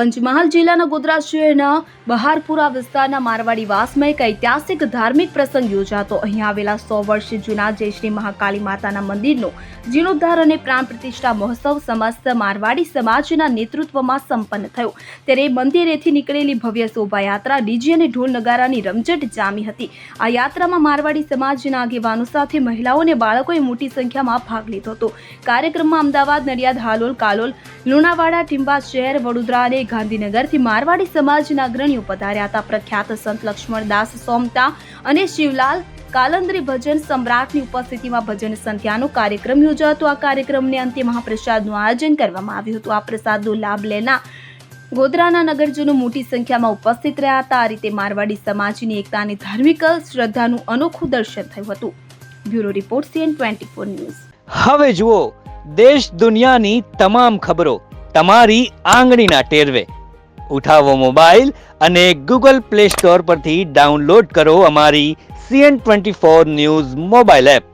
પંચમહાલ જિલ્લાના ગોધરા શહેરના બહારપુરા વિસ્તારના મારવાડી વાસમાં એક ઐતિહાસિક ધાર્મિક પ્રસંગ યોજાતો. અહીં આવેલા 100 વર્ષ જૂના જય શ્રી મહાકાળી માતાના મંદિરનો જીર્ણોદ્ધાર અને પ્રાણ પ્રતિષ્ઠા મહોત્સવ સમસ્ત મારવાડી સમાજના નેતૃત્વમાં સંપન્ન થયો. ત્યારે મંદિરેથી નીકળેલી ભવ્ય શોભાયાત્રા ડીજે અને ઢોલ નગારાની રમઝટ જામી હતી. આ યાત્રામાં મારવાડી સમાજના આગેવાનો સાથે મહિલાઓ અને બાળકોએ મોટી સંખ્યામાં ભાગ લીધો હતો. કાર્યક્રમમાં અમદાવાદ, નડિયાદ, હાલોલ, કાલોલ, લુણાવાડા, ટીંબા શહેર, વડોદરા અને ગાંધીનગરથી મારવાડી સમાજના અગ્રણીઓ પધાર્યા હતા. પ્રખ્યાત સંત લક્ષ્મણદાસ સોમતા અને શિવલાલ કાલંદરી ભજન સમ્રાટની ઉપસ્થિતિમાં ભજન સંધ્યાનો કાર્યક્રમ યોજાયો હતો. આ કાર્યક્રમને અંતે મહાપ્રસાદનું આયોજન કરવામાં આવ્યું હતું. આ પ્રસાદનો લાભ લેનાર ગોધરાના નગરજનો મોટી સંખ્યામાં ઉપસ્થિત રહ્યા હતા. આ રીતે મારવાડી સમાજની એકતા અને ધાર્મિક શ્રદ્ધાનું અનોખું દર્શન થયું હતું. Bureau report CN24 news. હવે જુઓ દેશ દુનિયાની તમામ ખબરો તમારી આંગળીના ટેરવે. ઉઠાવો મોબાઈલ અને Google Play Store પરથી ડાઉનલોડ કરો અમારી CN24 ન્યૂઝ મોબાઈલ એપ.